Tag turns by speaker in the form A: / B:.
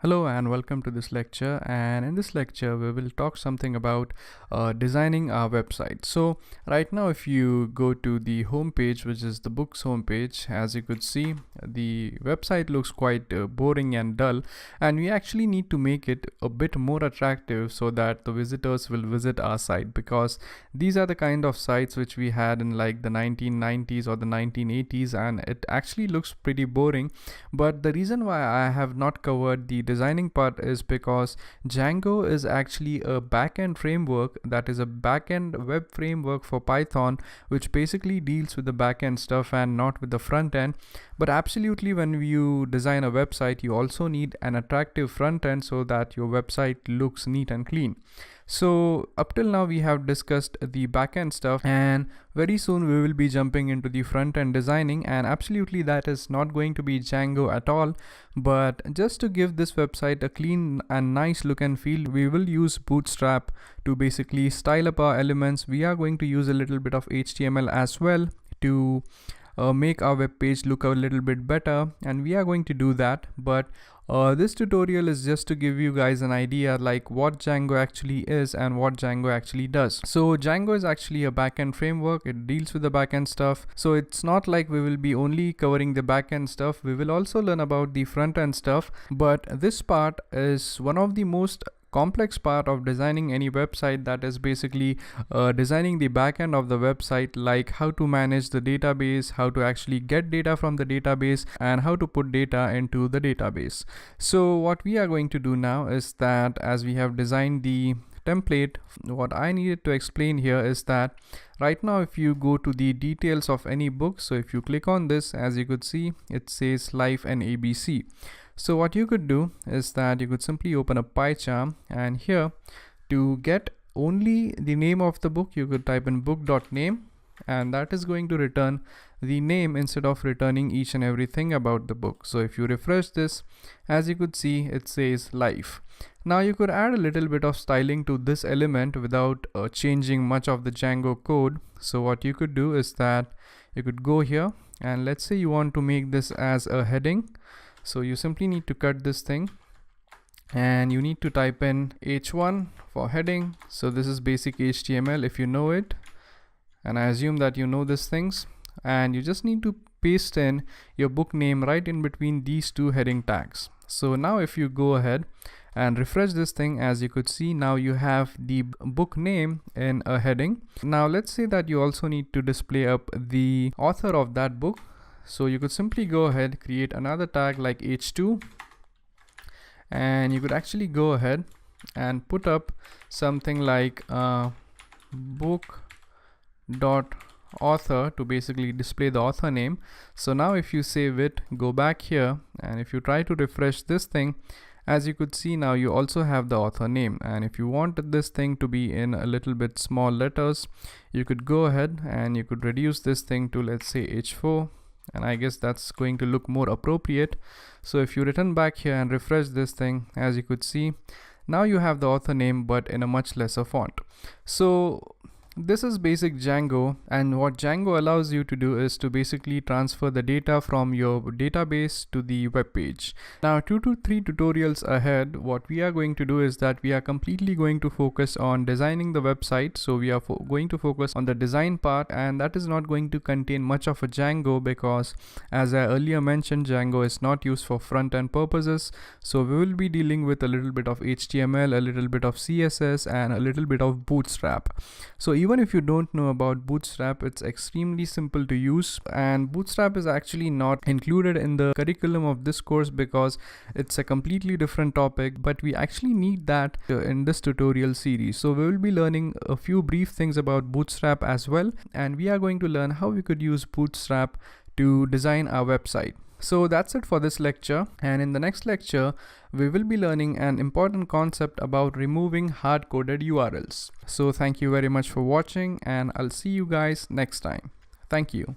A: Hello and welcome to this lecture, and in this lecture we will talk something about designing our website. So right now if you go to the home page, which is the books home page, as you could see the website looks quite boring and dull, and we actually need to make it a bit more attractive so that the visitors will visit our site, because these are the kind of sites which we had in like the 1990s or the 1980s, and it actually looks pretty boring. But the reason why I have not covered the designing part is because Django is actually a backend framework, that is a backend web framework for Python, which basically deals with the backend stuff and not with the front end. But absolutely, when you design a website, you also need an attractive front end so that your website looks neat and clean. So up till now we have discussed the backend stuff, and very soon we will be jumping into the front end designing, and absolutely that is not going to be Django at all. But just to give this website a clean and nice look and feel, we will use Bootstrap to basically style up our elements. We are going to use a little bit of HTML as well to make our web page look a little bit better, and we are going to do that. But this tutorial is just to give you guys an idea like what Django actually is and what Django actually does. So Django is actually a backend framework. It deals with the backend stuff. So it's not like we will be only covering the backend stuff. We will also learn about the front end stuff. But this part is one of the most complex part of designing any website, that is basically designing the backend of the website, like how to manage the database, how to actually get data from the database, and how to put data into the database. So what we are going to do now is that, as we have designed the template, what I needed to explain here is that right now if you go to the details of any book, so if you click on this, as you could see, it says life and ABC. So what you could do is that you could simply open a pie chart, and here to get only the name of the book, you could type in book.name, and that is going to return the name instead of returning each and everything about the book. So if you refresh this, as you could see, it says life. Now you could add a little bit of styling to this element without changing much of the Django code. So what you could do is that you could go here, and let's say you want to make this as a heading. So you simply need to cut this thing, and you need to type in h1 for heading. So this is basic HTML if you know it, and I assume that you know these things, and you just need to paste in your book name right in between these two heading tags. So now if you go ahead and refresh this thing, as you could see, now you have the book name in a heading. Now let's say that you also need to display up the author of that book. So you could simply go ahead, create another tag like h2, and you could actually go ahead and put up something like book dot author to basically display the author name. So now if you save it, go back here, and if you try to refresh this thing, as you could see, now you also have the author name. And if you want this thing to be in a little bit small letters, you could go ahead and you could reduce this thing to, let's say, h4, and I guess that's going to look more appropriate. So if you return back here and refresh this thing, as you could see, now you have the author name but in a much lesser font. So this is basic Django, and what Django allows you to do is to basically transfer the data from your database to the web page. Now 2 to 3 tutorials ahead, what we are going to do is that we are completely going to focus on designing the website. So we are going to focus on the design part, and that is not going to contain much of a Django, because as I earlier mentioned, Django is not used for front end purposes. So we will be dealing with a little bit of HTML, a little bit of CSS, and a little bit of Bootstrap. So even if you don't know about Bootstrap, it's extremely simple to use, and Bootstrap is actually not included in the curriculum of this course because it's a completely different topic, but we actually need that in this tutorial series. So we will be learning a few brief things about Bootstrap as well, and we are going to learn how we could use Bootstrap to design our website. So that's it for this lecture, and in the next lecture we will be learning an important concept about removing hard-coded URLs. So thank you very much for watching, and I'll see you guys next time. Thank you.